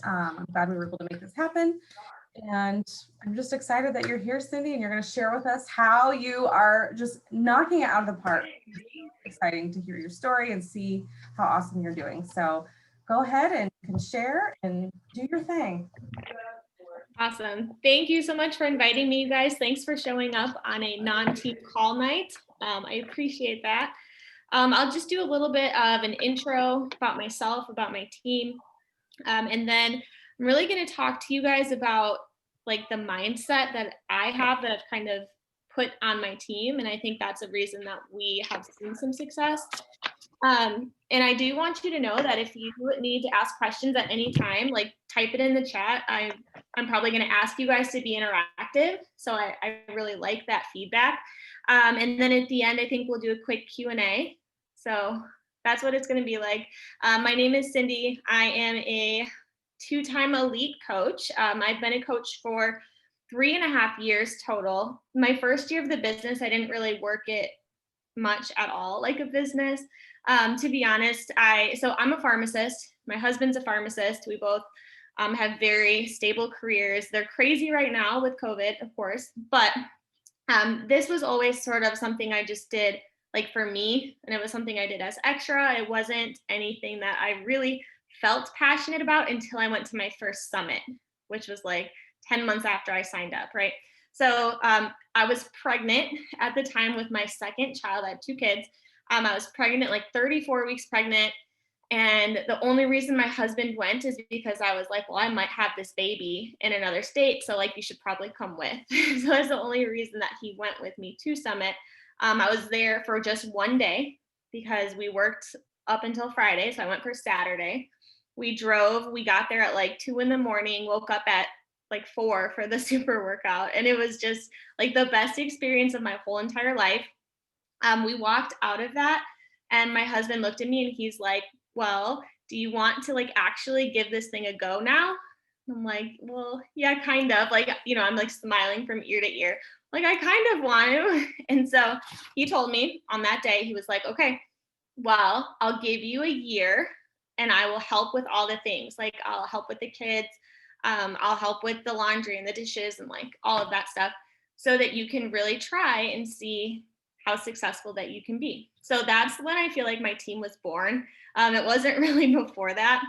I'm glad we were able to make this happen. And I'm just excited that you're here, Cindy, and you're going to share with us how you are just knocking it out of the park. It's exciting to hear your story and see how awesome you're doing. So go ahead and you can share and do your thing. Awesome. Thank you so much for inviting me, you guys. Thanks for showing up on a non-team call night. I appreciate that. I'll just do a little bit of an intro about myself, about my team. And then I'm really going to talk to you guys about like the mindset that I have that I've kind of put on my team. And I think that's a reason that we have seen some success. And I do want you to know that if you need to ask questions at any time, like type it in the chat. I'm probably going to ask you guys to be interactive. So I really like that feedback. And then at the end, I think we'll do a quick Q&A. So that's what it's going to be like. My name is Cindy. I am a 2-time elite coach. I've been a coach for 3.5 years total. My first year of the business, I didn't really work it much at all like a business. To be honest, I'm a pharmacist. My husband's a pharmacist. We both have very stable careers. They're crazy right now with COVID, of course, but this was always sort of something I just did like for me, and it was something I did as extra. It wasn't anything that I really felt passionate about until I went to my first summit, which was like 10 months after I signed up, right? So I was pregnant at the time with my second child. I had 2 kids. I was pregnant, like 34 weeks pregnant. And the only reason my husband went is because I was like, well, I might have this baby in another state. So like, you should probably come with. So that's the only reason that he went with me to Summit. I was there for just 1 day because we worked up until Friday. So I went for Saturday. We drove, we got there at like 2 a.m, woke up at like 4 for the super workout. And it was just like the best experience of my whole entire life. We walked out of that and my husband looked at me and he's like, well, do you want to like actually give this thing a go now? I'm like, well, yeah, kind of. Like, you know, I'm like smiling from ear to ear. Like, I kind of want to. And so he told me on that day, he was like, okay, well, I'll give you a year and I will help with all the things. Like, I'll help with the kids. I'll help with the laundry and the dishes and like all of that stuff so that you can really try and see how successful that you can be. So that's when I feel like my team was born. It wasn't really before that.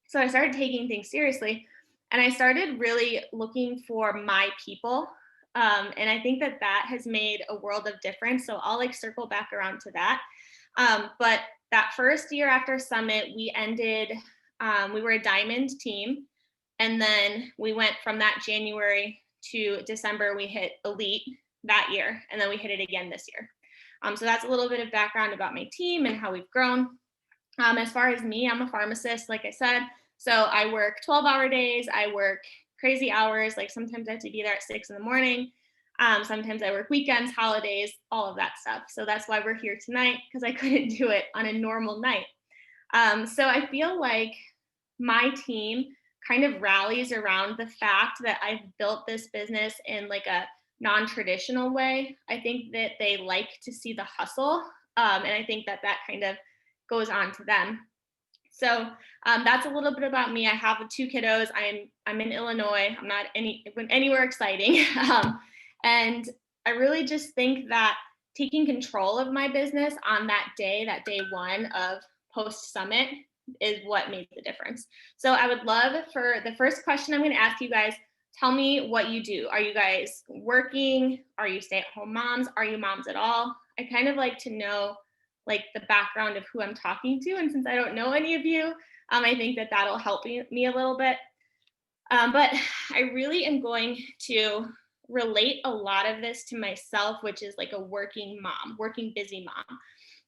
So I started taking things seriously and I started really looking for my people. And I think that that has made a world of difference. So I'll like circle back around to that. But that first year after Summit, we were a diamond team. And then we went from that January to December, we hit elite that year. And then we hit it again this year. So that's a little bit of background about my team and how we've grown. As far as me, I'm a pharmacist, like I said. So I work 12-hour days. I work crazy hours. Like sometimes I have to be there at 6 a.m. Sometimes I work weekends, holidays, all of that stuff. So that's why we're here tonight, because I couldn't do it on a normal night. So I feel like my team kind of rallies around the fact that I've built this business in like a non-traditional way. I think that they like to see the hustle. And I think that that kind of goes on to them. So that's a little bit about me. I have 2 kiddos. I'm in Illinois. I'm not anywhere exciting. And I really just think that taking control of my business on that day 1 of post summit is what made the difference. So I would love for the first question I'm going to ask you guys, tell me what you do. Are you guys working? Are you stay-at-home moms? Are you moms at all? I kind of like to know like the background of who I'm talking to. And since I don't know any of you, I think that that'll help me a little bit. But I really am going to relate a lot of this to myself, which is like a working mom, working busy mom.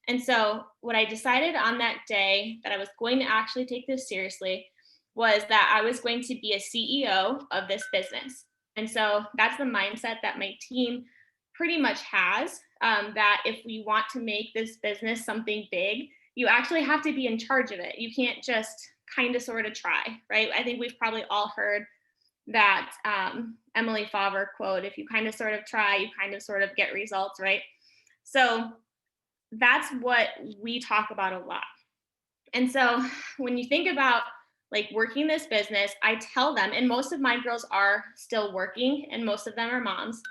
And so what I decided on that day that I was going to actually take this seriously was that I was going to be a CEO of this business. And so that's the mindset that my team pretty much has, that if we want to make this business something big, you actually have to be in charge of it. You can't just kind of sort of try, right? I think we've probably all heard that Emily Favre quote, if you kind of sort of try, you kind of sort of get results, right? So that's what we talk about a lot. And so when you think about like working this business, I tell them, and most of my girls are still working and most of them are moms.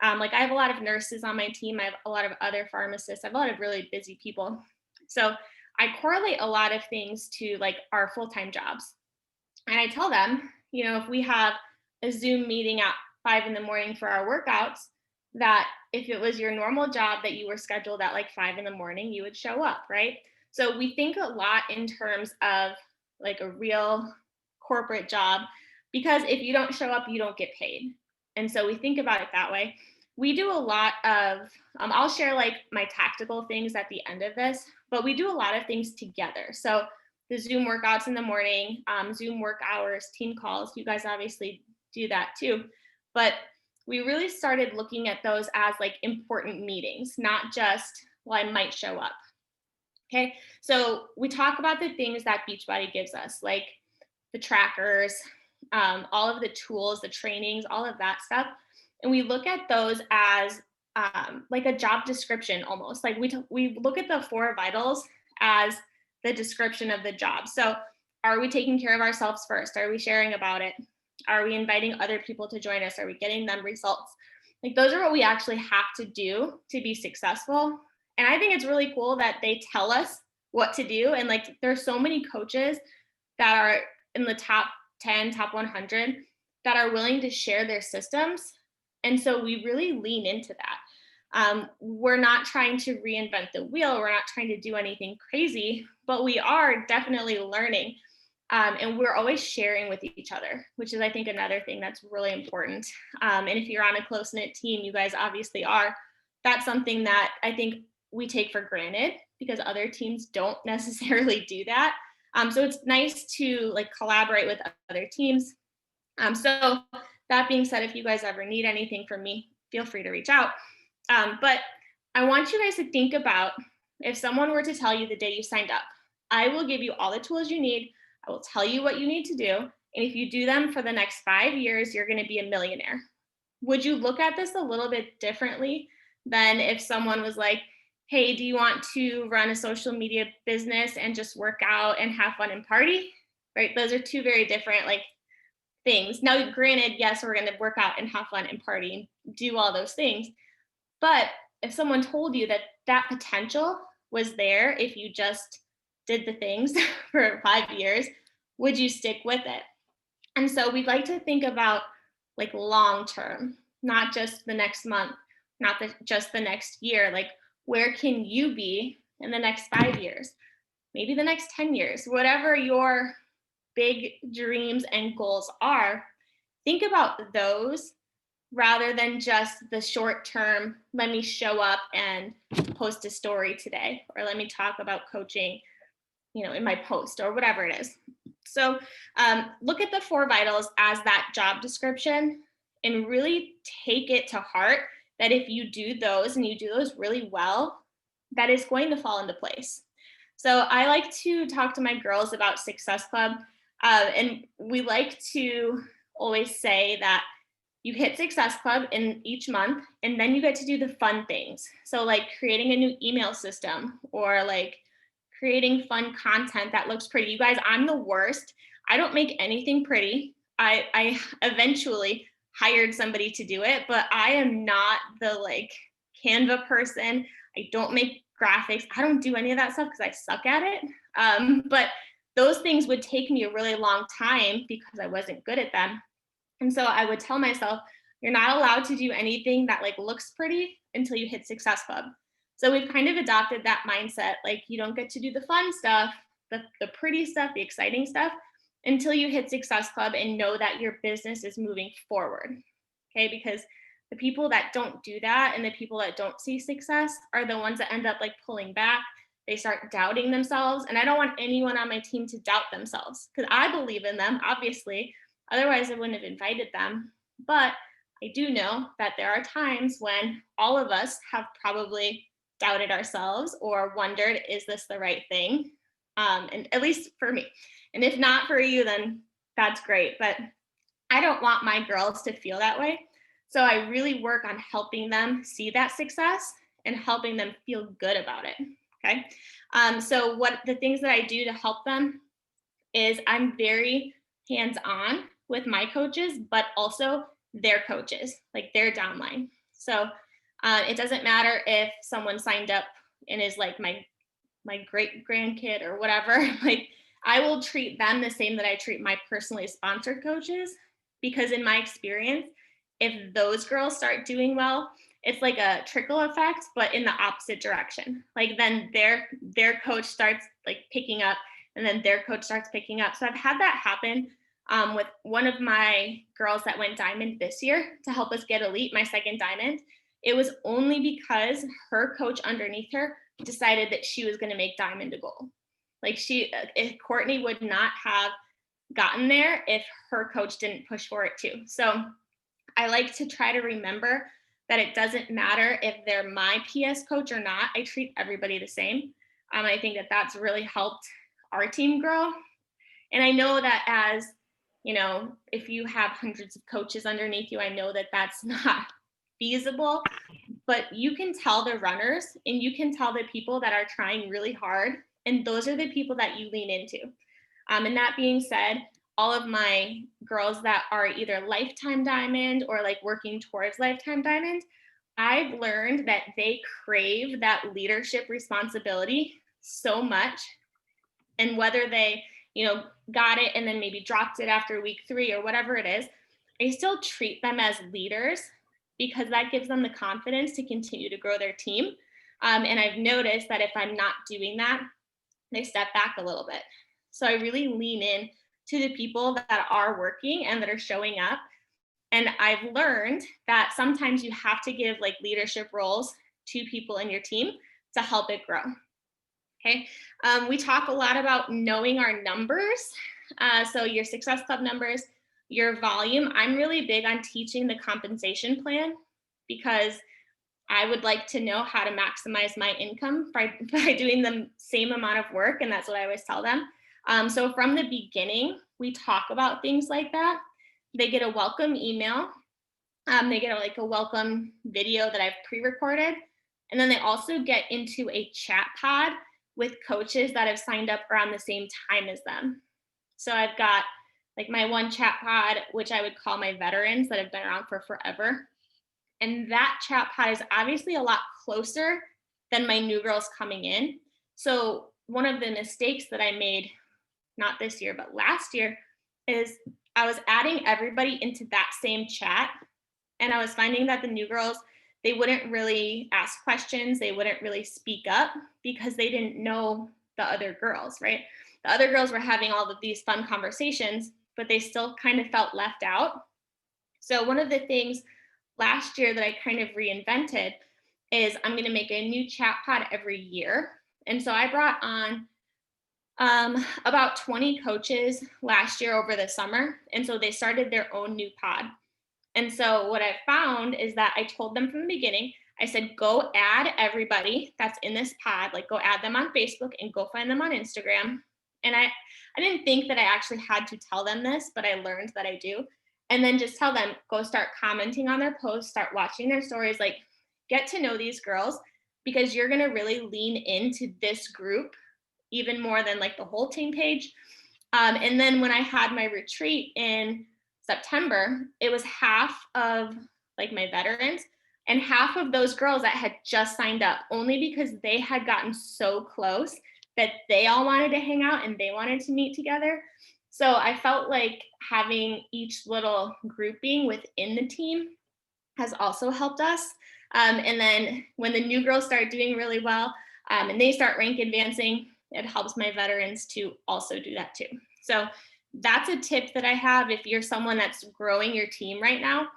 Like I have a lot of nurses on my team. I have a lot of other pharmacists. I have a lot of really busy people. So I correlate a lot of things to like our full-time jobs. And I tell them, if we have a Zoom meeting at 5 in the morning for our workouts, that if it was your normal job that you were scheduled at like 5 in the morning, you would show up, right? So we think a lot in terms of like a real corporate job, because if you don't show up, you don't get paid. And so we think about it that way. We do a lot of, I'll share like my tactical things at the end of this, but we do a lot of things together. So the Zoom workouts in the morning, Zoom work hours, team calls, you guys obviously do that too. But we really started looking at those as like important meetings, not just, well, I might show up. Okay, so we talk about the things that Beachbody gives us, like the trackers, all of the tools, the trainings, all of that stuff. And we look at those as like a job description almost. Like we look at the 4 vitals as the description of the job. So are we taking care of ourselves first? Are we sharing about it? Are we inviting other people to join us? Are we getting them results? Like those are what we actually have to do to be successful. And I think it's really cool that they tell us what to do. And like there's so many coaches that are in the top 10, top 100 that are willing to share their systems. And so we really lean into that. We're not trying to reinvent the wheel. We're not trying to do anything crazy, but we are definitely learning. And we're always sharing with each other, which is, I think, another thing that's really important. And if you're on a close-knit team, you guys obviously are, that's something that I think we take for granted because other teams don't necessarily do that. So it's nice to like collaborate with other teams. So that being said, if you guys ever need anything from me, feel free to reach out. But I want you guys to think about if someone were to tell you the day you signed up, I will give you all the tools you need. I will tell you what you need to do. And if you do them for the next 5 years, you're going to be a millionaire. Would you look at this a little bit differently than if someone was like, hey, do you want to run a social media business and just work out and have fun and party? Right? Those are 2 very different like things. Now, granted, yes, we're going to work out and have fun and party and do all those things. But if someone told you that that potential was there if you just did the things for 5 years, would you stick with it? And so we'd like to think about like long term, not just the next month, not just the next year. Like, where can you be in the next 5 years? Maybe the next 10 years, whatever your big dreams and goals are, think about those rather than just the short term, let me show up and post a story today, or let me talk about coaching, in my post or whatever it is. So look at the 4 vitals as that job description and really take it to heart that if you do those and you do those really well, that is going to fall into place. So I like to talk to my girls about Success Club. And we like to always say that you hit Success Club in each month, and then you get to do the fun things. So like creating a new email system or like creating fun content that looks pretty. You guys, I'm the worst. I don't make anything pretty. I eventually hired somebody to do it, but I am not the like Canva person. I don't make graphics. I don't do any of that stuff because I suck at it. But those things would take me a really long time because I wasn't good at them. And so I would tell myself, you're not allowed to do anything that like looks pretty until you hit Success Club. So we've kind of adopted that mindset. Like you don't get to do the fun stuff, the pretty stuff, the exciting stuff until you hit Success Club and know that your business is moving forward. Okay. Because the people that don't do that and the people that don't see success are the ones that end up like pulling back. They start doubting themselves. And I don't want anyone on my team to doubt themselves because I believe in them, obviously. Otherwise, I wouldn't have invited them. But I do know that there are times when all of us have probably doubted ourselves or wondered, is this the right thing? And at least for me. And if not for you, then that's great. But I don't want my girls to feel that way. So I really work on helping them see that success and helping them feel good about it. Okay. So what the things that I do to help them is I'm very hands-on with my coaches, but also their coaches, like their downline. So it doesn't matter if someone signed up and is like my great grandkid or whatever, like I will treat them the same that I treat my personally sponsored coaches, because in my experience, if those girls start doing well, it's like a trickle effect, but in the opposite direction. Like then their coach starts like picking up, and then their coach starts picking up. So I've had that happen with one of my girls that went diamond this year to help us get elite, my second diamond. It was only because her coach underneath her decided that she was going to make diamond a goal. Like if Courtney would not have gotten there if her coach didn't push for it too. So I like to try to remember that it doesn't matter if they're my PS coach or not. I treat everybody the same. I think that that's really helped our team grow. And I know that as, you know, if you have hundreds of coaches underneath you, I know that that's not feasible, but you can tell the runners and you can tell the people that are trying really hard. And those are the people that you lean into. And that being said, all of my girls that are either lifetime diamond or like working towards lifetime diamond, I've learned that they crave that leadership responsibility so much. And whether they, you know, got it and then maybe dropped it after week 3 or whatever it is, I still treat them as leaders because that gives them the confidence to continue to grow their team. And I've noticed that if I'm not doing that, they step back a little bit. So I really lean in to the people that are working and that are showing up. And I've learned that sometimes you have to give like leadership roles to people in your team to help it grow. Okay. We talk a lot about knowing our numbers. So your Success Club numbers, your volume. I'm really big on teaching the compensation plan because I would like to know how to maximize my income by doing the same amount of work. And that's what I always tell them. So from the beginning, we talk about things like that. They get a welcome email. They get a welcome video that I've pre-recorded. And then they also get into a chat pod with coaches that have signed up around the same time as them. So I've got like my one chat pod, which I would call my veterans that have been around for forever. And that chat pod is obviously a lot closer than my new girls coming in. So one of the mistakes that I made, not this year, but last year, is I was adding everybody into that same chat. And I was finding that the new girls, they wouldn't really ask questions. They wouldn't really speak up because they didn't know the other girls, right? The other girls were having all of these fun conversations, but they still kind of felt left out. So one of the things last year that I kind of reinvented is I'm going to make a new chat pod every year. And so I brought on about 20 coaches last year over the summer. And so they started their own new pod. And so what I found is that I told them from the beginning, I said, go add everybody that's in this pod, like go add them on Facebook and go find them on Instagram. And I didn't think that I actually had to tell them this, but I learned that I do. And then just tell them, go start commenting on their posts, start watching their stories, like get to know these girls because you're going to really lean into this group even more than like the whole team page. And then when I had my retreat in September, it was half of like my veterans and half of those girls that had just signed up only because they had gotten so close that they all wanted to hang out and they wanted to meet together. So I felt like having each little grouping within the team has also helped us. And then when the new girls start doing really well and they start rank advancing, it helps my veterans to also do that too. So that's a tip that I have if you're someone that's growing your team right now.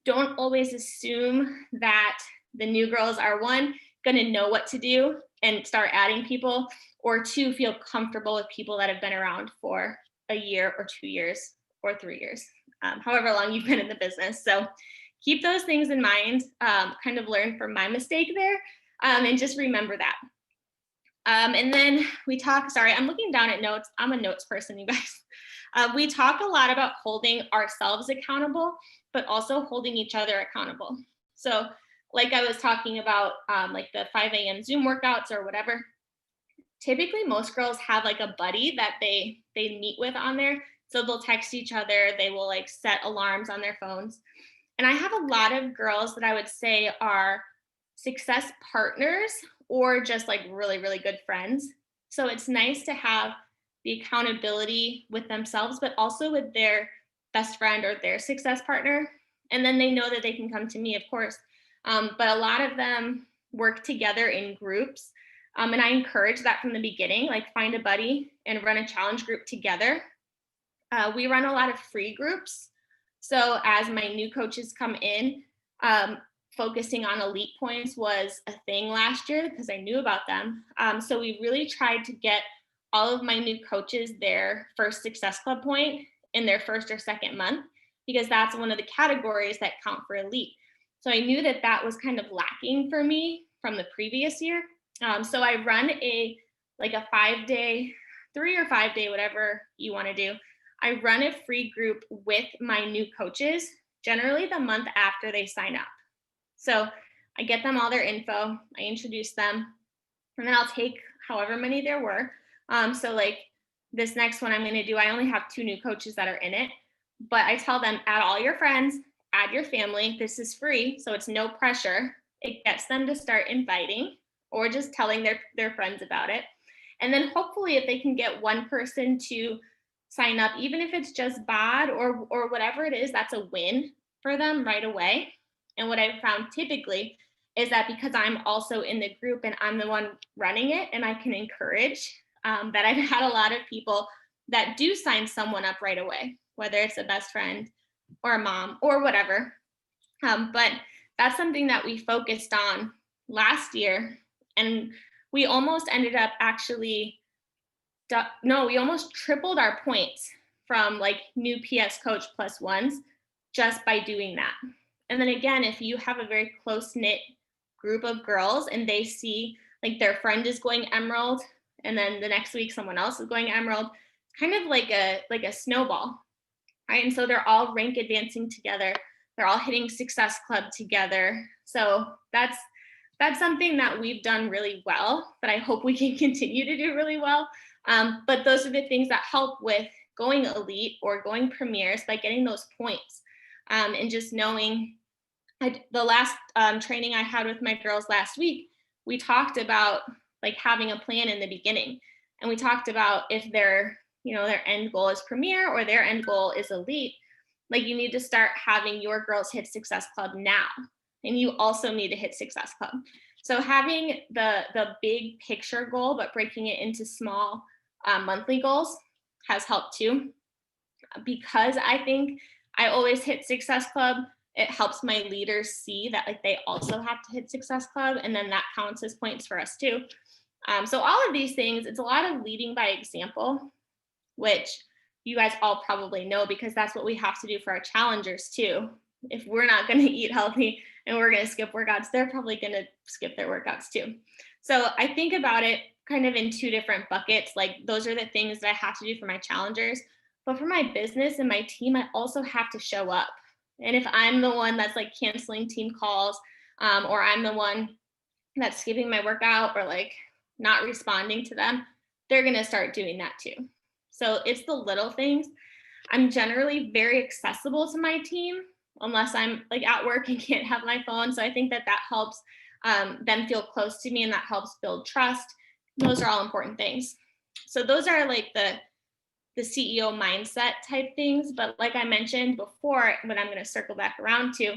Don't always assume that the new girls are one, going to know what to do and start adding people, or two, feel comfortable with people that have been around for a year or 2 years or 3 years, however long you've been in the business. So keep those things in mind, kind of learn from my mistake there, and just remember that. And then we talk, sorry, I'm looking down at notes. I'm a notes person, you guys. We talk a lot about holding ourselves accountable, but also holding each other accountable. So like I was talking about, like the 5 a.m. Zoom workouts or whatever, typically most girls have like a buddy that they meet with on there. So they'll text each other, they will like set alarms on their phones. And I have a lot of girls that I would say are success partners or just like really, really good friends. So it's nice to have the accountability with themselves, but also with their best friend or their success partner. And then they know that they can come to me, of course. But a lot of them work together in groups. And I encourage that from the beginning, like find a buddy and run a challenge group together. We run a lot of free groups. So as my new coaches come in, focusing on elite points was a thing last year because I knew about them. So we really tried to get all of my new coaches their first Success Club point in their first or second month, because that's one of the categories that count for elite. So I knew that that was kind of lacking for me from the previous year. So I run a 5-day, 3 or 5 day, whatever you want to do. I run a free group with my new coaches, generally the month after they sign up. So I get them all their info, I introduce them, and then I'll take however many there were. So like this next one I'm going to do, I only have 2 new coaches that are in it, but I tell them, add all your friends, add your family. This is free, so it's no pressure. It gets them to start inviting or just telling their friends about it. And then hopefully if they can get one person to sign up, even if it's just BOD or whatever it is, that's a win for them right away. And what I've found typically is that because I'm also in the group and I'm the one running it and I can encourage, that I've had a lot of people that do sign someone up right away, whether it's a best friend or a mom or whatever. But that's something that we focused on last year. And we almost ended up actually, no, we almost tripled our points from like new PS coach plus ones just by doing that. And then again, if you have a very close knit group of girls and they see like their friend is going emerald and then the next week someone else is going emerald, kind of like a snowball, right? And so they're all rank advancing together. They're all hitting Success Club together. So that's something that we've done really well, that I hope we can continue to do really well. But those are the things that help with going elite or going premieres, by getting those points. And just knowing, the last training I had with my girls last week, we talked about like having a plan in the beginning. And we talked about if their end goal is premier or their end goal is elite, like you need to start having your girls hit Success Club now. And you also need to hit Success Club. So having the big picture goal, but breaking it into small monthly goals has helped too. Because I think I always hit Success Club, it helps my leaders see that like they also have to hit Success Club, and then that counts as points for us too. So all of these things, it's a lot of leading by example, which you guys all probably know because that's what we have to do for our challengers too. If we're not going to eat healthy and we're going to skip workouts, they're probably going to skip their workouts too. So I think about it kind of in 2 different buckets. Like those are the things that I have to do for my challengers. But for my business and my team, I also have to show up. And if I'm the one that's like canceling team calls, or I'm the one that's skipping my workout or like not responding to them, they're going to start doing that too. So it's the little things. I'm generally very accessible to my team unless I'm like at work and can't have my phone. So I think that helps them feel close to me, and that helps build trust. Those are all important things. So those are like the CEO mindset type things. But like I mentioned before, what I'm going to circle back around to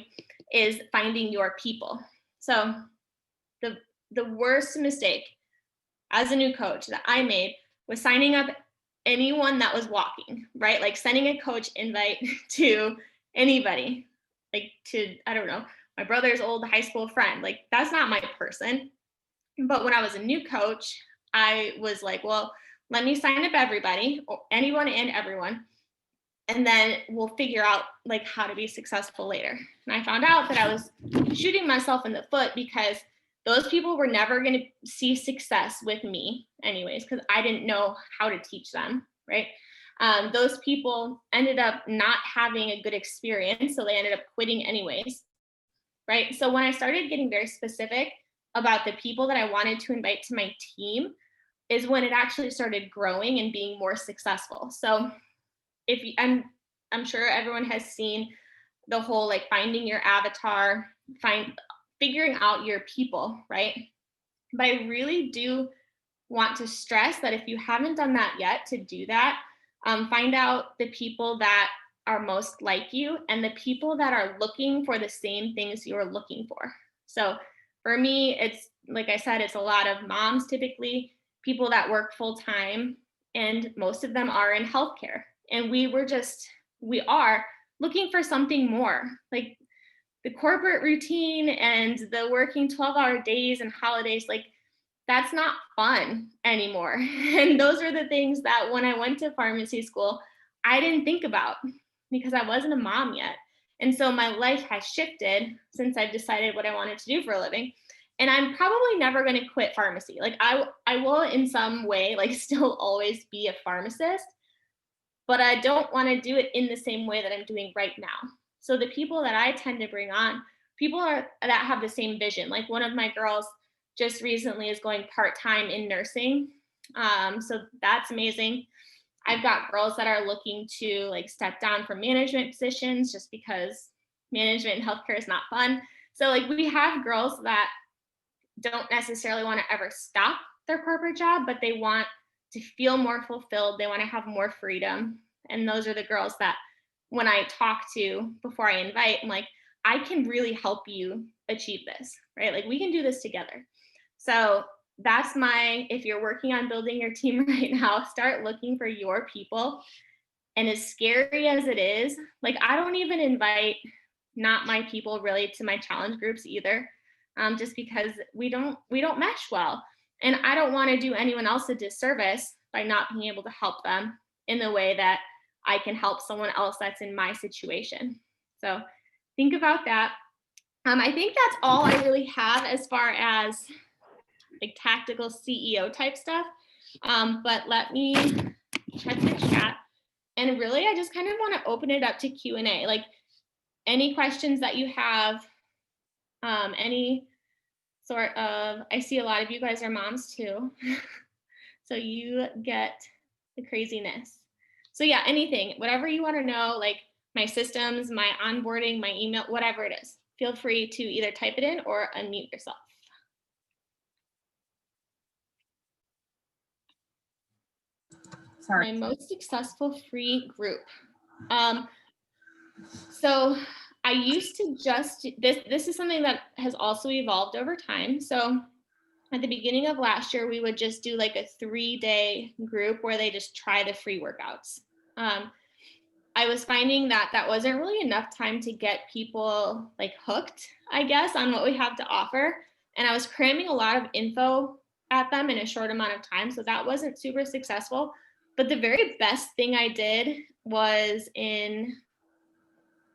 is finding your people. So the worst mistake as a new coach that I made was signing up anyone that was walking, right? Like sending a coach invite to anybody, like to, I don't know, my brother's old high school friend. Like that's not my person. But when I was a new coach, I was like, well, let me sign up everybody, or anyone and everyone, and then we'll figure out like how to be successful later. And I found out that I was shooting myself in the foot because those people were never going to see success with me anyways, because I didn't know how to teach them, right? Those people ended up not having a good experience, so they ended up quitting anyways, right? So when I started getting very specific about the people that I wanted to invite to my team, is when it actually started growing and being more successful. So if you, I'm sure everyone has seen the whole like finding your avatar, figuring out your people, right? But I really do want to stress that if you haven't done that yet, to do that. Find out the people that are most like you and the people that are looking for the same things you're looking for. So for me, it's like I said, it's a lot of moms, typically people that work full time, and most of them are in healthcare. And we are looking for something more. Like the corporate routine and the working 12-hour days and holidays, like that's not fun anymore. And those are the things that when I went to pharmacy school, I didn't think about because I wasn't a mom yet. And so my life has shifted since I've decided what I wanted to do for a living. And I'm probably never going to quit pharmacy. Like I will in some way like still always be a pharmacist, but I don't want to do it in the same way that I'm doing right now. So the people that I tend to bring on, people are that have the same vision. Like one of my girls just recently is going part-time in nursing. So that's amazing. I've got girls that are looking to like step down from management positions just because management in healthcare is not fun. So like we have girls that don't necessarily want to ever stop their corporate job, but they want to feel more fulfilled. They want to have more freedom. And those are the girls that when I talk to before I invite, I'm like, I can really help you achieve this, right? Like we can do this together. So that's if you're working on building your team right now, start looking for your people. And as scary as it is, like I don't even invite not my people really to my challenge groups either, just because we don't mesh well. And I don't want to do anyone else a disservice by not being able to help them in the way that I can help someone else that's in my situation. So think about that. I think that's all I really have as far as like tactical CEO type stuff. But let me check the chat. And really, I just kind of want to open it up to Q&A. Like any questions that you have, any sort of, I see a lot of you guys are moms too. So you get the craziness. So yeah, anything, whatever you want to know, like my systems, my onboarding, my email, whatever it is, feel free to either type it in or unmute yourself. Sorry. My most successful free group. So I used to just, this is something that has also evolved over time. So at the beginning of last year, we would just do like a 3-day group where they just try the free workouts. I was finding that that wasn't really enough time to get people like hooked, I guess, on what we have to offer. And I was cramming a lot of info at them in a short amount of time. So that wasn't super successful. But the very best thing I did was it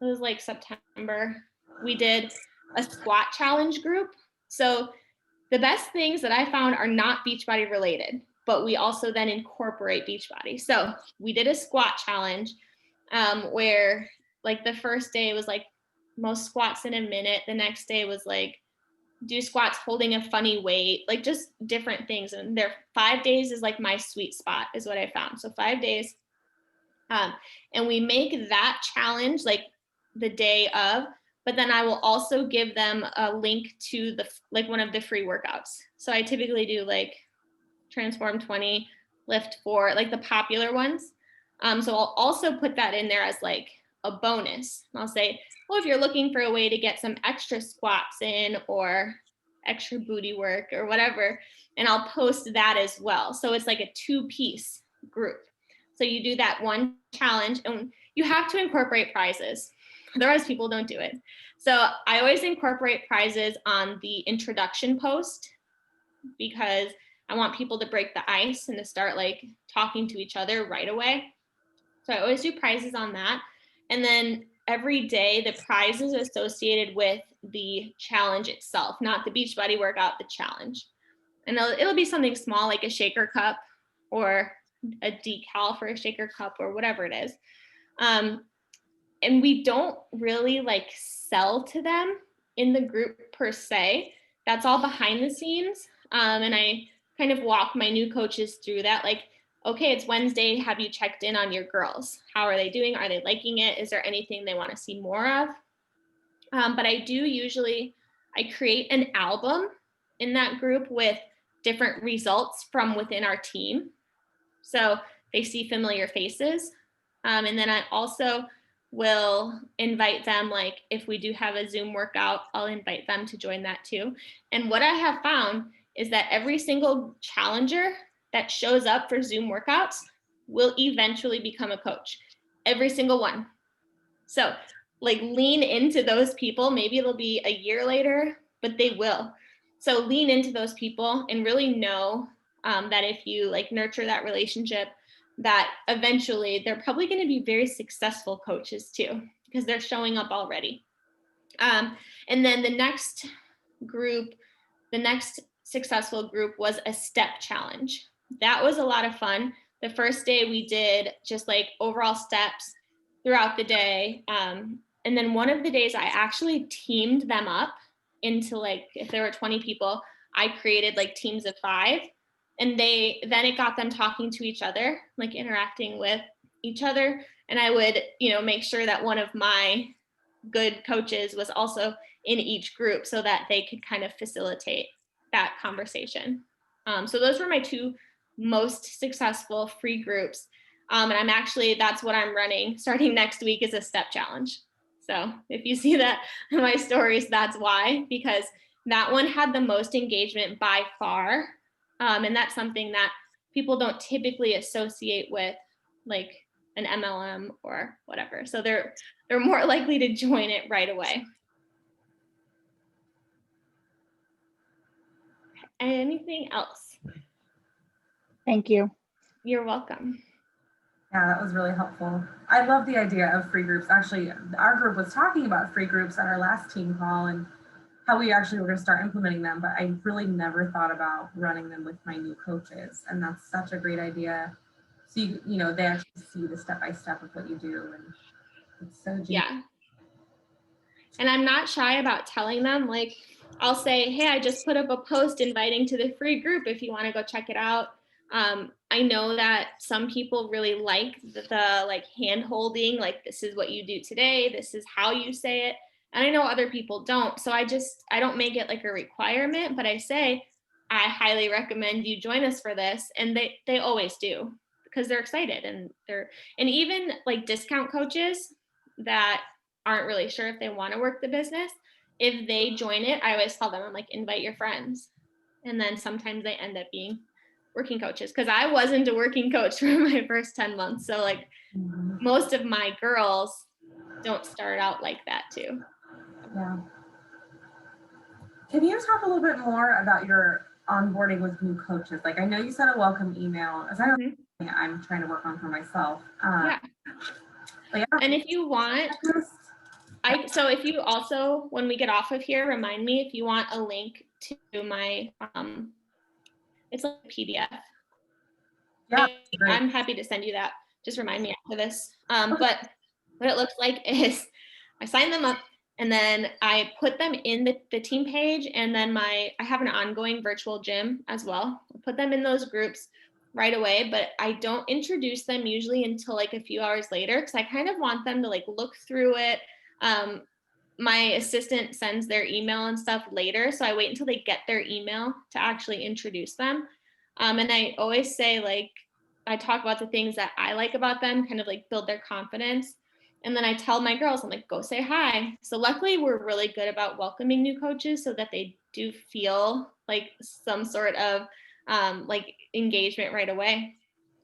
was like September, we did a squat challenge group. So the best things that I found are not Beachbody related, but we also then incorporate Beachbody. So we did a squat challenge where like the first day was like most squats in a minute. The next day was like do squats holding a funny weight, like just different things. And there 5 days is like my sweet spot is what I found. So 5 days. And we make that challenge like the day of, but then I will also give them a link to like one of the free workouts. So I typically do like Transform 20, Lift 4, like the popular ones. So I'll also put that in there as like a bonus. And I'll say, well, if you're looking for a way to get some extra squats in or extra booty work or whatever, and I'll post that as well. So it's like a 2-piece group. So you do that one challenge and you have to incorporate prizes. Otherwise people don't do it. So I always incorporate prizes on the introduction post because I want people to break the ice and to start like talking to each other right away. So I always do prizes on that. And then every day the prize is associated with the challenge itself, not the Beachbody workout, the challenge. And it'll be something small like a shaker cup or a decal for a shaker cup or whatever it is. And we don't really like sell to them in the group per se. That's all behind the scenes. And I kind of walk my new coaches through that. Like, okay, it's Wednesday. Have you checked in on your girls? How are they doing? Are they liking it? Is there anything they want to see more of? But I do usually, I create an album in that group with different results from within our team. So they see familiar faces. And then I also will invite them, like if we do have a Zoom workout, I'll invite them to join that too. And what I have found is that every single challenger that shows up for Zoom workouts will eventually become a coach. Every single one. So like lean into those people. Maybe it'll be a year later, but they will. So lean into those people and really know that if you like nurture that relationship, that eventually they're probably going to be very successful coaches too, because they're showing up already. And then the next successful group was a step challenge. That was a lot of fun. The first day we did just like overall steps throughout the day. And then one of the days I actually teamed them up into like, if there were 20 people, I created like teams of 5. And then it got them talking to each other, like interacting with each other. And I would, make sure that one of my good coaches was also in each group so that they could kind of facilitate that conversation. So those were my 2 most successful free groups. And that's what I'm running starting next week is a step challenge. So if you see that in my stories, that's why, because that one had the most engagement by far. And that's something that people don't typically associate with like an MLM or whatever. So they're more likely to join it right away. Anything else? Thank you. You're welcome. Yeah, that was really helpful. I love the idea of free groups. Actually, our group was talking about free groups at our last team call and how we actually were going to start implementing them, but I really never thought about running them with my new coaches. And that's such a great idea. So, they actually see the step-by-step of what you do. And it's so genius. Yeah. And I'm not shy about telling them, like, I'll say, hey, I just put up a post inviting to the free group if you want to go check it out. I know that some people really like the like hand holding, like this is what you do today, this is how you say it. And I know other people don't. So I don't make it like a requirement, but I say, I highly recommend you join us for this. And they always do because they're excited and even like discount coaches that aren't really sure if they want to work the business. If they join it, I always tell them, I'm like, invite your friends. And then sometimes they end up being working coaches because I wasn't a working coach for my first 10 months. So like most of my girls don't start out like that too. Yeah. Can you talk a little bit more about your onboarding with new coaches? Like I know you sent a welcome email. As I'm trying to work on for myself. Yeah. And if you want, so if you also, when we get off of here, remind me if you want a link to my, it's like a PDF. Yeah, I'm happy to send you that. Just remind me after this. But what it looks like is I sign them up and then I put them in the team page, and then I have an ongoing virtual gym as well. I put them in those groups right away, but I don't introduce them usually until like a few hours later because I kind of want them to like look through it. My assistant sends their email and stuff later, so I wait until they get their email to actually introduce them. And I always say, like, I talk about the things that I like about them, kind of like build their confidence. And then I tell my girls, I'm like, go say hi. So luckily we're really good about welcoming new coaches so that they do feel like some sort of like engagement right away.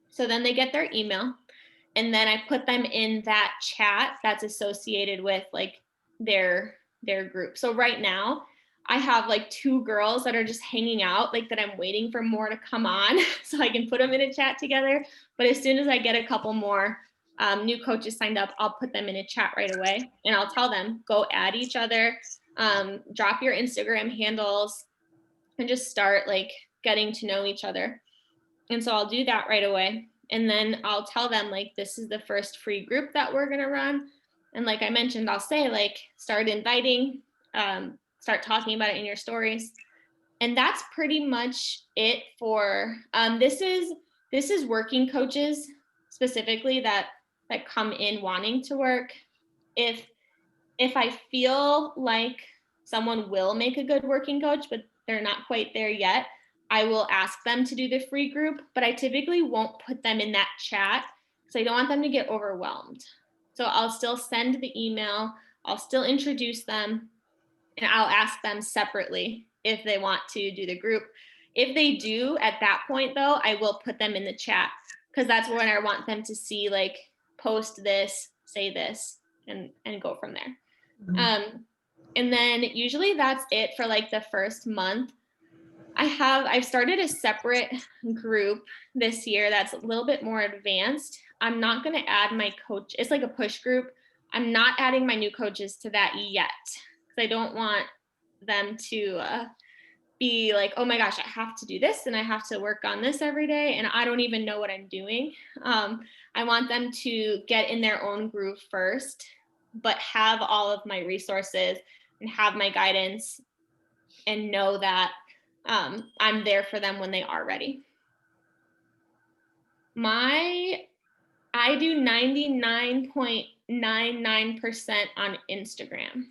So then they get their email and then I put them in that chat that's associated with like their group. So right now I have like 2 girls that are just hanging out, like that I'm waiting for more to come on so I can put them in a chat together. But as soon as I get a couple more new coaches signed up, I'll put them in a chat right away and I'll tell them, go add each other, drop your Instagram handles and just start like getting to know each other. And so I'll do that right away. And then I'll tell them like, this is the first free group that we're going to run. And like I mentioned, I'll say like, start inviting, start talking about it in your stories. And that's pretty much it for, this is working coaches specifically that come in wanting to work. If I feel like someone will make a good working coach, but they're not quite there yet, I will ask them to do the free group, but I typically won't put them in that chat because I don't want them to get overwhelmed. So I'll still send the email, I'll still introduce them, and I'll ask them separately if they want to do the group. If they do at that point though, I will put them in the chat because that's when I want them to see, like, post this, say this, and go from there. And then usually that's it for like the first month. I've started a separate group this year that's a little bit more advanced. I'm not going to add my coach. It's like a push group. I'm not adding my new coaches to that yet because I don't want them to be like, oh my gosh, I have to do this and I have to work on this every day and I don't even know what I'm doing. I want them to get in their own groove first, but have all of my resources and have my guidance and know that I'm there for them when they are ready. I do 99.99% on Instagram.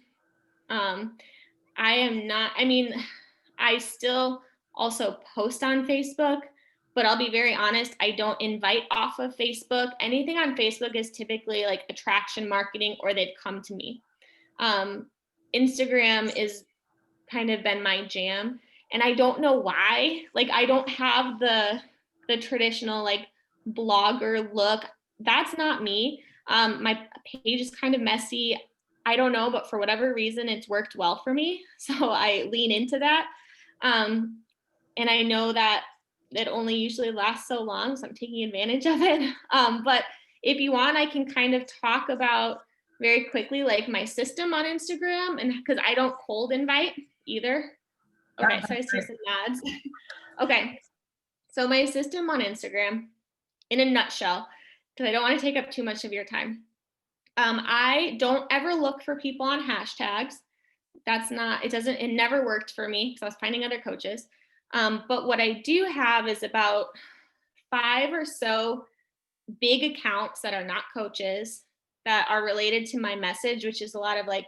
I still also post on Facebook, but I'll be very honest, I don't invite off of Facebook. Anything on Facebook is typically like attraction marketing or they've come to me. Instagram is kind of been my jam and I don't know why. Like I don't have the traditional like blogger look. That's not me. My page is kind of messy. I don't know, but for whatever reason, it's worked well for me. So I lean into that. And I know that it only usually lasts so long, so I'm taking advantage of it. But if you want, I can kind of talk about very quickly, like my system on Instagram, and because I don't cold invite either. Okay, so I see some ads. Okay, so my system on Instagram, in a nutshell, because I don't want to take up too much of your time. I don't ever look for people on hashtags. It never worked for me because I was finding other coaches. But what I do have is about 5 or so big accounts that are not coaches that are related to my message, which is a lot of like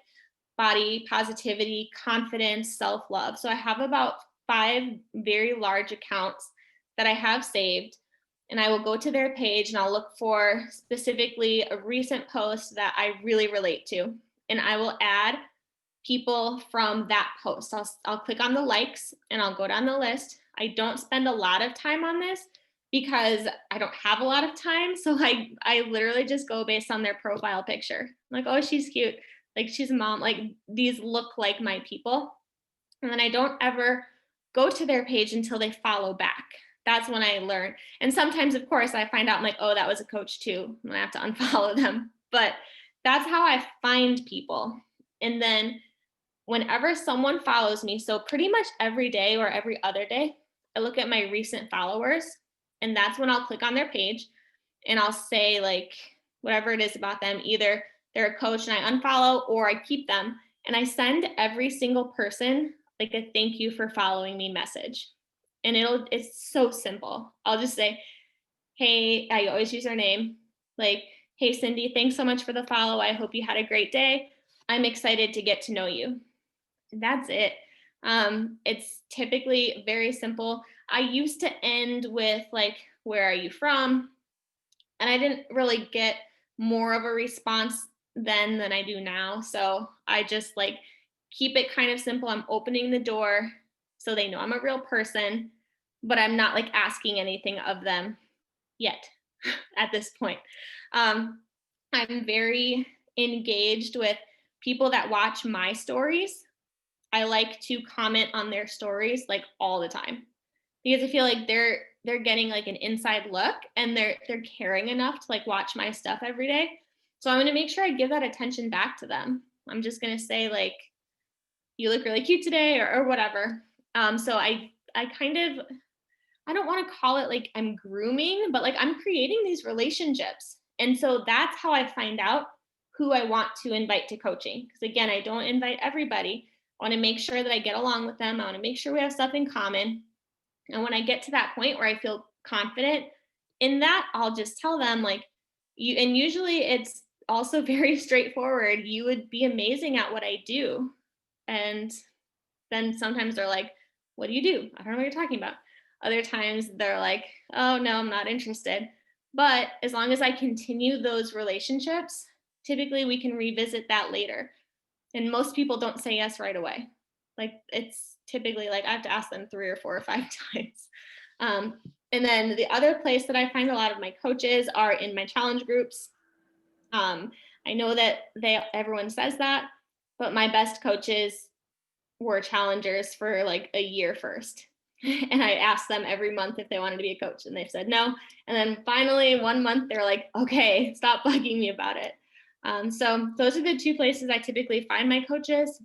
body positivity, confidence, self-love. So I have about 5 very large accounts that I have saved. And I will go to their page and I'll look for specifically a recent post that I really relate to. And I will add people from that post. I'll click on the likes and I'll go down the list. I don't spend a lot of time on this because I don't have a lot of time. So I literally just go based on their profile picture. I'm like, oh, she's cute. Like she's a mom. Like these look like my people. And then I don't ever go to their page until they follow back. That's when I learn. And sometimes, of course, I find out I'm like, oh, that was a coach too. And I have to unfollow them. But that's how I find people. And then whenever someone follows me, so pretty much every day or every other day, I look at my recent followers. And that's when I'll click on their page and I'll say like whatever it is about them. Either they're a coach and I unfollow or I keep them. And I send every single person like a thank you for following me message. And it's so simple. I'll just say, hey, I always use their name. Like, hey, Cindy, thanks so much for the follow. I hope you had a great day. I'm excited to get to know you. And that's it. It's typically very simple. I used to end with like, where are you from? And I didn't really get more of a response then than I do now. So I just like keep it kind of simple. I'm opening the door so they know I'm a real person, but I'm not like asking anything of them yet at this point. I'm very engaged with people that watch my stories. I like to comment on their stories like all the time because I feel like they're getting like an inside look and they're caring enough to like watch my stuff every day. So I'm going to make sure I give that attention back to them. I'm just going to say like, you look really cute today or whatever. So I kind of, I don't want to call it like I'm grooming, but like I'm creating these relationships. And so that's how I find out who I want to invite to coaching. Because again, I don't invite everybody, I want to make sure that I get along with them. I want to make sure we have stuff in common. And when I get to that point where I feel confident in that, I'll just tell them like, and usually it's also very straightforward. You would be amazing at what I do. And then sometimes they're like, what do you do? I don't know what you're talking about. Other times they're like, oh no, I'm not interested. But as long as I continue those relationships, typically we can revisit that later. And most people don't say yes right away. Like it's typically like I have to ask them 3 or 4 or 5 times. And then the other place that I find a lot of my coaches are in my challenge groups. I know that everyone says that, but my best coaches were challengers for like a year first. And I asked them every month if they wanted to be a coach, and they said no. And then finally 1 month they're like, okay, stop bugging me about it. So those are the 2 places I typically find my coaches.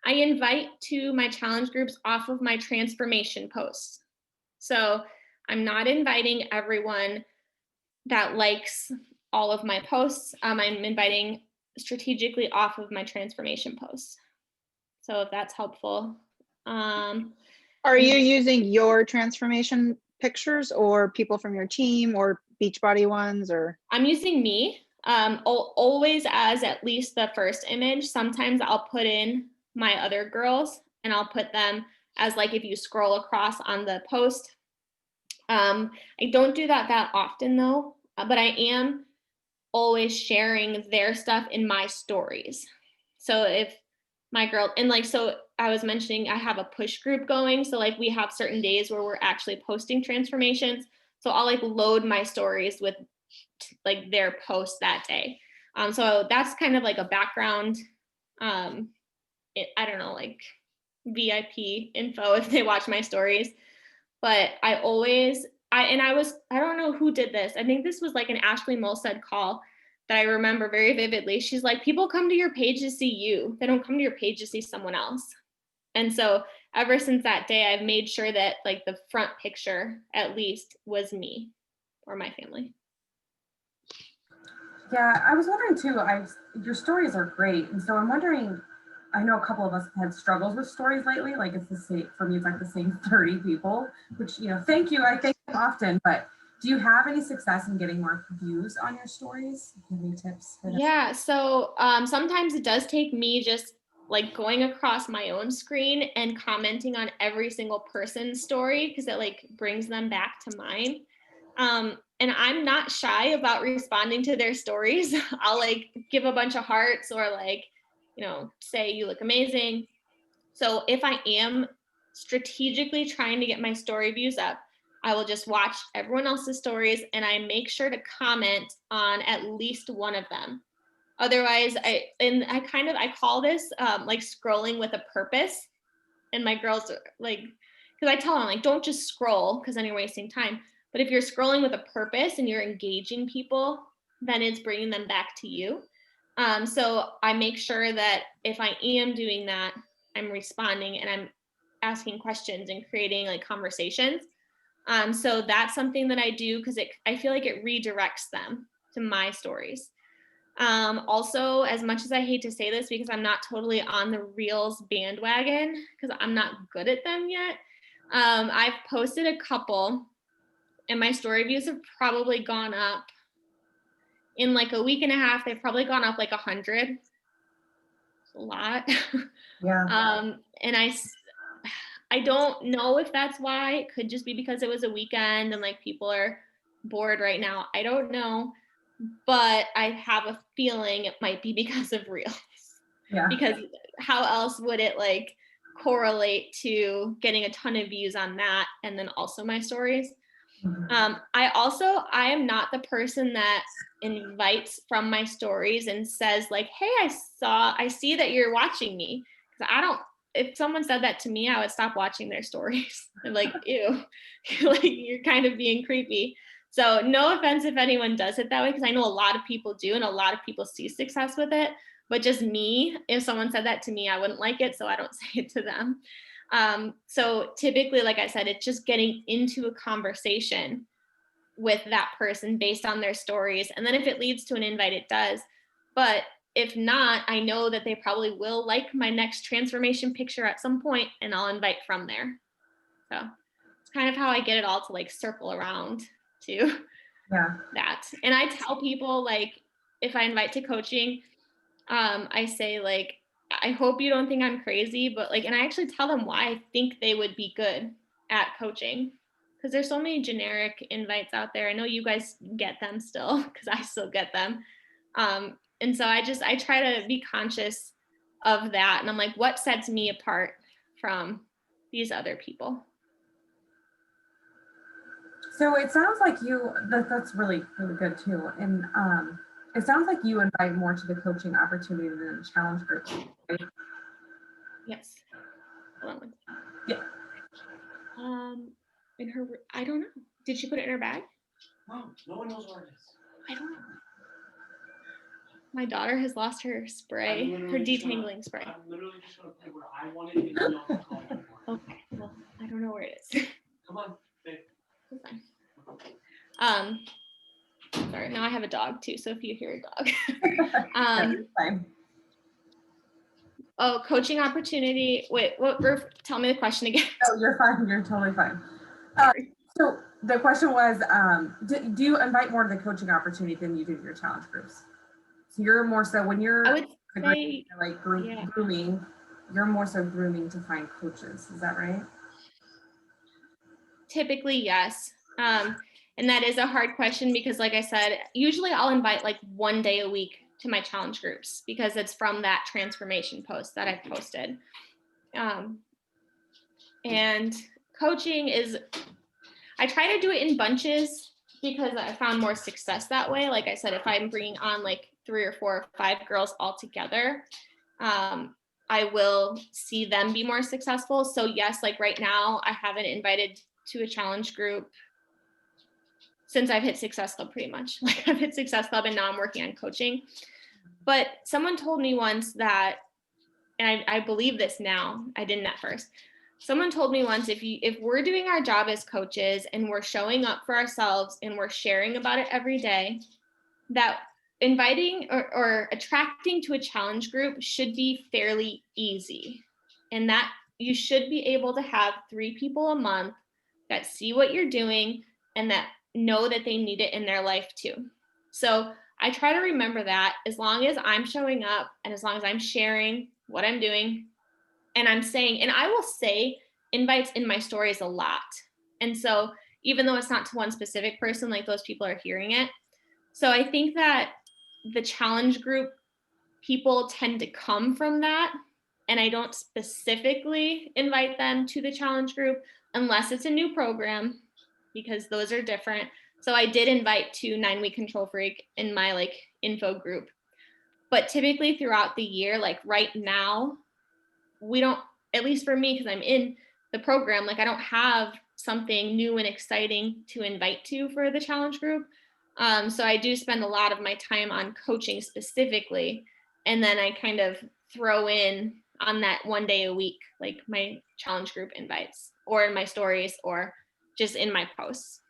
I invite to my challenge groups off of my transformation posts. So I'm not inviting everyone that likes all of my posts. I'm inviting strategically off of my transformation posts. So if that's helpful. Are you using your transformation pictures or people from your team or Beachbody ones or? I'm using me, always as at least the first image. Sometimes I'll put in my other girls and I'll put them as like, if you scroll across on the post. I don't do that often though, but I am always sharing their stuff in my stories. So if my girl, and like, so I was mentioning I have a push group going. So like we have certain days where we're actually posting transformations. So I'll like load my stories with like their post that day. So that's kind of like a background, I don't know, like VIP info if they watch my stories. But I don't know who did this. I think this was like an Ashley Molstead call that I remember very vividly. She's like, people come to your page to see you. They don't come to your page to see someone else. And so ever since that day, I've made sure that like the front picture at least was me or my family. Yeah, I was wondering too, your stories are great. And so I'm wondering, I know a couple of us have had struggles with stories lately. Like it's the same, for me, it's like the same 30 people, which, thank you. I thank you often, but do you have any success in getting more views on your stories? Do you have any tips for that? Yeah, so sometimes it does take me just like going across my own screen and commenting on every single person's story because it like brings them back to mine. And I'm not shy about responding to their stories. I'll like give a bunch of hearts or like, say you look amazing. So if I am strategically trying to get my story views up, I will just watch everyone else's stories and I make sure to comment on at least one of them. Otherwise, I call this like scrolling with a purpose. And my girls are like, because I tell them like, don't just scroll because then you're wasting time. But if you're scrolling with a purpose and you're engaging people, then it's bringing them back to you. So I make sure that if I am doing that, I'm responding and I'm asking questions and creating like conversations. So that's something that I do because I feel like it redirects them to my stories. Also, as much as I hate to say this because I'm not totally on the Reels bandwagon because I'm not good at them yet, I've posted a couple and my story views have probably gone up in like a week and a half. They've probably gone up like 100. A lot. Yeah. And I don't know if that's why. It could just be because it was a weekend and like people are bored right now. I don't know, but I have a feeling it might be because of Reels. Yeah. Because how else would it like correlate to getting a ton of views on that and then also my stories? Mhm. I am not the person that invites from my stories and says like, hey, I see that you're watching me. Because if someone said that to me, I would stop watching their stories. I'm like, ew, like you're kind of being creepy. So no offense if anyone does it that way, because I know a lot of people do and a lot of people see success with it. But just me, if someone said that to me, I wouldn't like it. So I don't say it to them. So typically, like I said, it's just getting into a conversation with that person based on their stories. And then if it leads to an invite, it does. But if not, I know that they probably will like my next transformation picture at some point, and I'll invite from there. So it's kind of how I get it all to like circle around to that. And I tell people, like, if I invite to coaching, I say, like, I hope you don't think I'm crazy, but like, and I actually tell them why I think they would be good at coaching, because there's so many generic invites out there. I know you guys get them still, because I still get them. And so I try to be conscious of that. And I'm like, what sets me apart from these other people? So it sounds like that's really, really good too. And it sounds like you invite more to the coaching opportunity than the challenge group. Right? Yes. Hold on one Yeah. In her, I don't know. Did she put it in her bag? No one knows where it is. I don't know. My daughter has lost her spray, her detangling spray. I'm literally just gonna play where I want it and y'all can call it. Okay, well, I don't know where it is. Come on, babe. It's fine. Sorry, now I have a dog too, so if you hear a dog. Fine. Oh, coaching opportunity. Wait, tell me the question again. Oh, you're fine. You're totally fine. So the question was, do you invite more to the coaching opportunity than you do to your challenge groups? So you're more so when you're, I would say, like grooming, you're more so grooming to find coaches. Is that right? Typically, yes. And that is a hard question because, like I said, usually I'll invite like 1 day a week to my challenge groups because it's from that transformation post that I've posted. And coaching is, I try to do it in bunches because I found more success that way. Like I said, if I'm bringing on like 3 or 4 or 5 girls all together, I will see them be more successful. So yes, like right now, I haven't invited to a challenge group since I've hit Success Club pretty much. Like I've hit Success Club and now I'm working on coaching. But someone told me once that, and I believe this now, I didn't at first. Someone told me once, if we're doing our job as coaches and we're showing up for ourselves and we're sharing about it every day, that inviting or attracting to a challenge group should be fairly easy. And that you should be able to have 3 people a month that see what you're doing and that know that they need it in their life too. So I try to remember that as long as I'm showing up and as long as I'm sharing what I'm doing and I'm saying, and I will say invites in my stories a lot. And so even though it's not to one specific person, like those people are hearing it. So I think that the challenge group people tend to come from that. And I don't specifically invite them to the challenge group unless it's a new program, because those are different. So I did invite to 9-week control freak in my like info group. But typically throughout the year, like right now, we don't, at least for me, because I'm in the program, like I don't have something new and exciting to invite to for the challenge group. So I do spend a lot of my time on coaching specifically. And then I kind of throw in on that 1 day a week, like my challenge group invites or in my stories or just in my posts.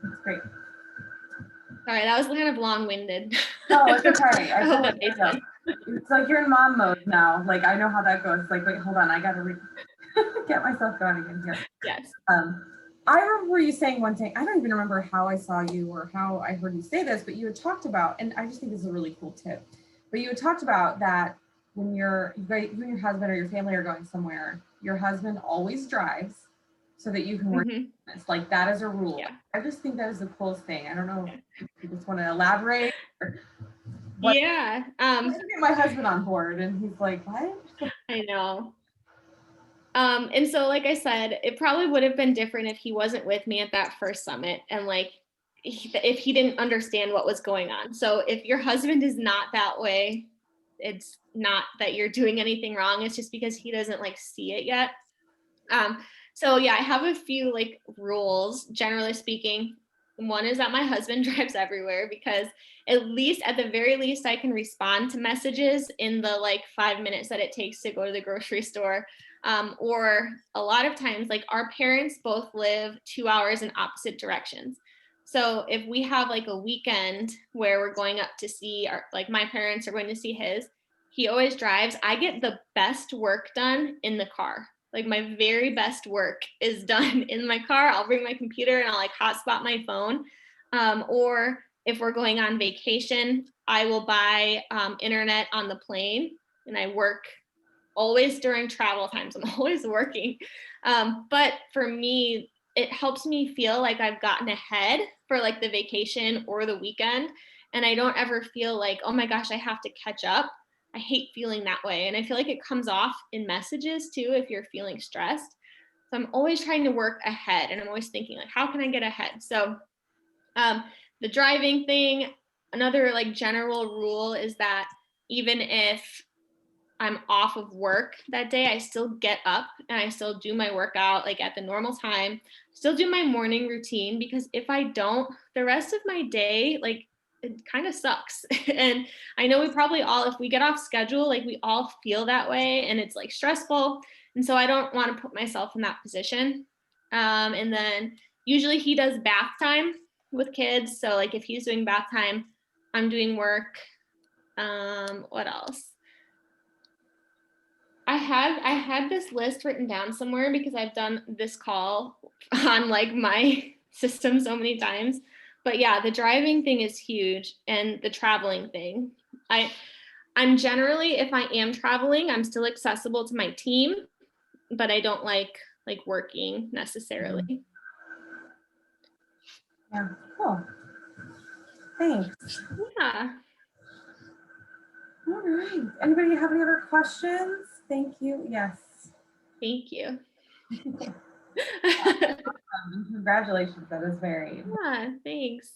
That's great. Sorry, that was kind of long-winded. No, it's okay. I hope that made sense. It's like you're in mom mode now. Like I know how that goes. It's like, wait, hold on, I gotta get myself going again here. Yes. I remember you saying one thing. I don't even remember how I saw you or how I heard you say this, but you had talked about, and I just think this is a really cool tip. But you had talked about that when you and your husband or your family are going somewhere, your husband always drives so that you can work. It's like that is a rule. Yeah. I just think that is the coolest thing. I don't know if you just want to elaborate. Yeah. I get my husband on board and he's like, what? I know. And so, like I said, it probably would have been different if he wasn't with me at that first summit and like, if he didn't understand what was going on. So if your husband is not that way, it's not that you're doing anything wrong. It's just because he doesn't like see it yet. So yeah, I have a few like rules, generally speaking. One is that my husband drives everywhere because at the very least, I can respond to messages in the like 5 minutes that it takes to go to the grocery store. Or a lot of times, like our parents both live 2 hours in opposite directions. So if we have like a weekend where we're going up to see like my parents are going to see his, he always drives. I get the best work done in the car. Like my very best work is done in my car. I'll bring my computer and I'll like hotspot my phone. Or if we're going on vacation, I will buy internet on the plane, and I work always during travel times. I'm always working. But for me, it helps me feel like I've gotten ahead for like the vacation or the weekend. And I don't ever feel like, oh my gosh, I have to catch up. I hate feeling that way. And I feel like it comes off in messages too if you're feeling stressed. So I'm always trying to work ahead, and I'm always thinking like, how can I get ahead? So the driving thing, another like general rule is that even if I'm off of work that day, I still get up and I still do my workout like at the normal time, still do my morning routine, because if I don't, the rest of my day, like it kind of sucks. And I know we probably all, if we get off schedule, like we all feel that way and it's like stressful. And so I don't want to put myself in that position. And then usually he does bath time with kids. So like if he's doing bath time, I'm doing work. What else? I had this list written down somewhere because I've done this call on like my system so many times. But yeah, the driving thing is huge, and the traveling thing. I'm generally, if I am traveling, I'm still accessible to my team, but I don't like working necessarily. Yeah, cool. Thanks. Yeah. All right. Anybody have any other questions? Thank you. Yes. Thank you. Congratulations. That is very. Yeah, thanks.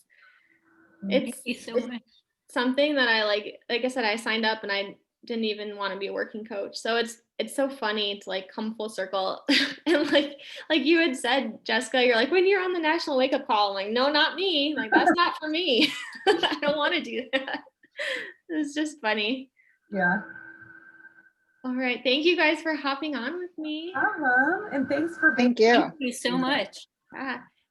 Thank you so much. Something that I like I said, I signed up and I didn't even want to be a working coach. So it's so funny to like come full circle. And like you had said, Jessica, you're like, when you're on the national wake up call, I'm like, no, not me. Like, that's not for me. I don't want to do that. It's just funny. Yeah. All right. Thank you guys for hopping on with me. And thanks for being. Thank you. Thank you so much.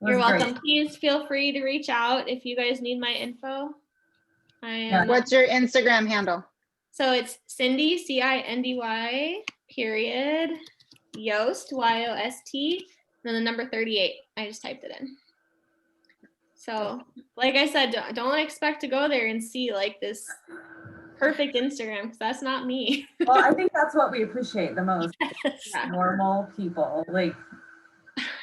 You're welcome. Please feel free to reach out if you guys need my info. I am. What's your Instagram handle? So it's Cindy, CINDY, period, Yost, YOST, then the number 38. I just typed it in. So like I said, don't expect to go there and see like this perfect Instagram, because that's not me. Well, I think that's what we appreciate the most. Yeah. Normal people. Like,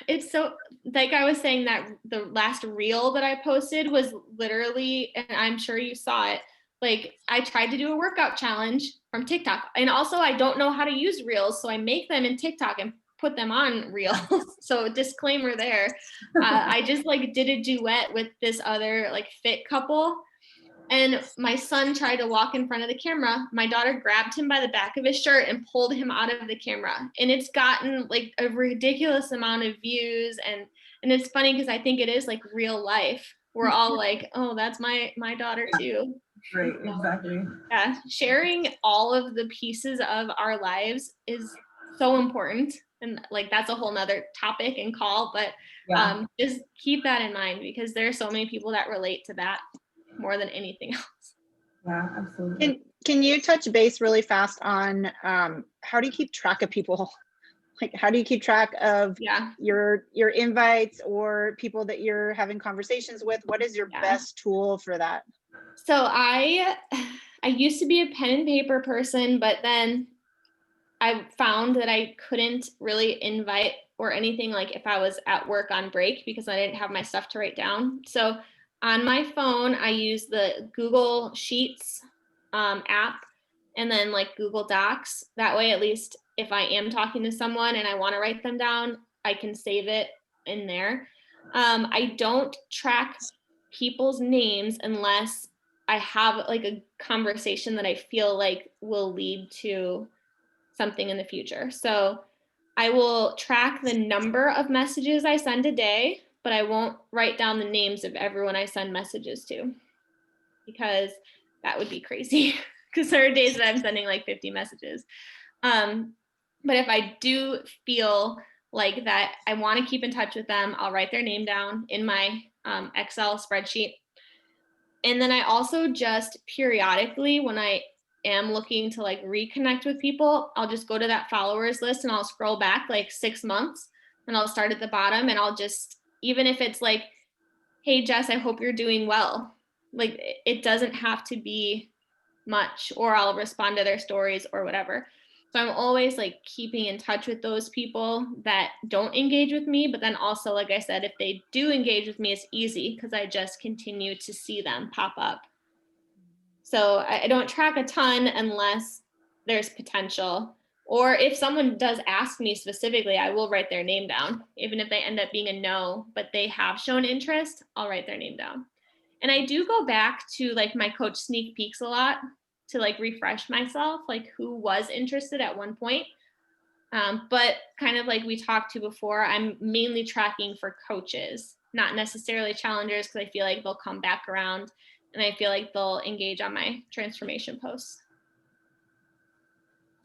it's so, like I was saying, that the last reel that I posted was literally, and I'm sure you saw it, like I tried to do a workout challenge from TikTok, and also I don't know how to use reels, so I make them in TikTok and put them on reels. So disclaimer there. I just like did a duet with this other like fit couple, and my son tried to walk in front of the camera. My daughter grabbed him by the back of his shirt and pulled him out of the camera. And it's gotten like a ridiculous amount of views. And it's funny because I think it is like real life. We're all like, oh, that's my daughter too. right, exactly. Yeah, sharing all of the pieces of our lives is so important. And like, that's a whole nother topic and call, but just keep that in mind, because there are so many people that relate to that more than anything else. Yeah, absolutely. Can you touch base really fast on how do you keep track of people? Like, how do you keep track of your invites or people that you're having conversations with? What is your best tool for that? So I used to be a pen and paper person, but then I found that I couldn't really invite or anything like if I was at work on break, because I didn't have my stuff to write down. So on my phone, I use the Google Sheets app, and then like Google Docs. That way, at least if I am talking to someone and I want to write them down, I can save it in there. I don't track people's names unless I have like a conversation that I feel like will lead to something in the future. So I will track the number of messages I send a day, but I won't write down the names of everyone I send messages to, because that would be crazy. Because there are days that I'm sending like 50 messages. But if I do feel like that I want to keep in touch with them, I'll write their name down in my Excel spreadsheet. And then I also just periodically, when I am looking to like reconnect with people, I'll just go to that followers list and I'll scroll back like 6 months and I'll start at the bottom and I'll just, even if it's like, hey, Jess, I hope you're doing well. Like it doesn't have to be much, or I'll respond to their stories or whatever. So I'm always like keeping in touch with those people that don't engage with me. But then also, like I said, if they do engage with me, it's easy because I just continue to see them pop up. So I don't track a ton unless there's potential. Or if someone does ask me specifically, I will write their name down. Even if they end up being a no, but they have shown interest, I'll write their name down. And I do go back to like my coach sneak peeks a lot to like refresh myself, like who was interested at one point. But kind of like we talked to before, I'm mainly tracking for coaches, not necessarily challengers, because I feel like they'll come back around and I feel like they'll engage on my transformation posts.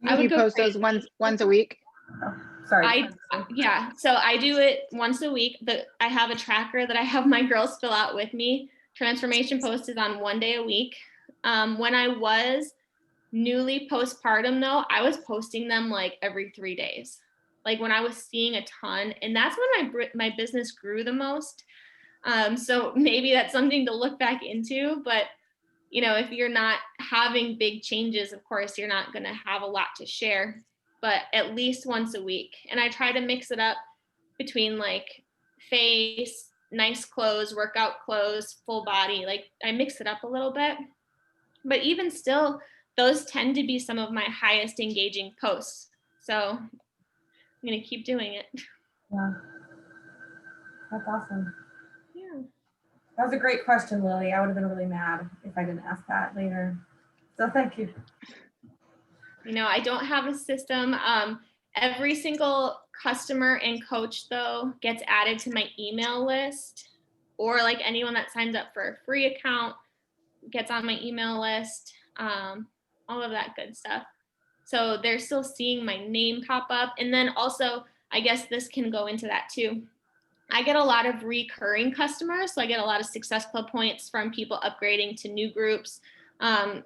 You post those once a week? Oh, sorry. Yeah, so I do it once a week. I have a tracker that I have my girls fill out with me. Transformation post is on 1 day a week. When I was newly postpartum though, I was posting them like every 3 days. Like when I was seeing a ton, and that's when my business grew the most. So maybe that's something to look back into, but you know, if you're not having big changes, of course, you're not going to have a lot to share, but at least once a week. And I try to mix it up between like face, nice clothes, workout clothes, full body. Like I mix it up a little bit, but even still, those tend to be some of my highest engaging posts. So I'm going to keep doing it. Yeah. That's awesome. Yeah. That was a great question, Lily. I would have been really mad if I didn't ask that later. So thank you. You know, I don't have a system. Every single customer and coach though gets added to my email list, or like anyone that signs up for a free account gets on my email list, all of that good stuff. So they're still seeing my name pop up. And then also, I guess this can go into that too. I get a lot of recurring customers. So I get a lot of Success Club points from people upgrading to new groups,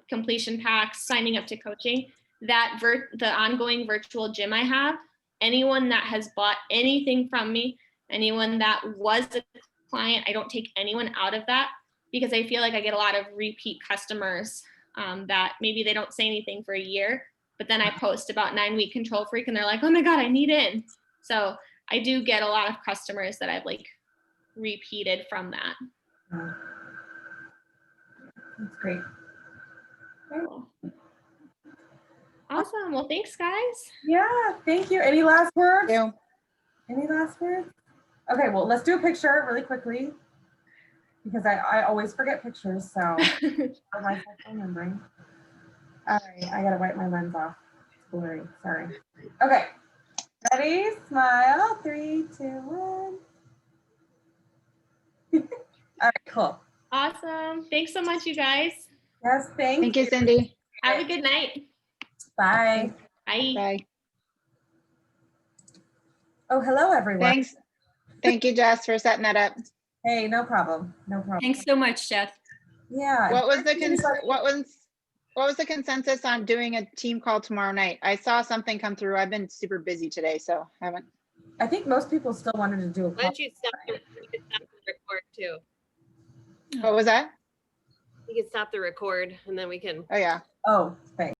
completion packs, signing up to coaching. The ongoing virtual gym I have, anyone that has bought anything from me, anyone that was a client, I don't take anyone out of that because I feel like I get a lot of repeat customers that maybe they don't say anything for a year, but then I post about 9-week control freak and they're like, oh my God, I need in. So I do get a lot of customers that I've like repeated from that. That's great. Cool. Awesome. Well, thanks, guys. Yeah, thank you. Any last words? Yeah. Any last words? Okay, well, let's do a picture really quickly because I always forget pictures, so for myself remembering. All right, I gotta wipe my lens off. It's blurry, sorry. Okay, ready? Smile. 3, 2, 1. All right, cool. Awesome. Thanks so much, you guys. Yes, Thank you, Cindy. Have a good night. Bye. Bye. Bye. Oh, hello, everyone. Thanks. Thank you, Jess, for setting that up. Hey, no problem. No problem. Thanks so much, Jeff. Yeah. What was the consensus on doing a team call tomorrow night? I saw something come through. I've been super busy today, so haven't. I think most people still wanted to do a Why call. don't you stop the record too? What was that? You can stop the record and then we can. Oh, yeah. Oh, thanks.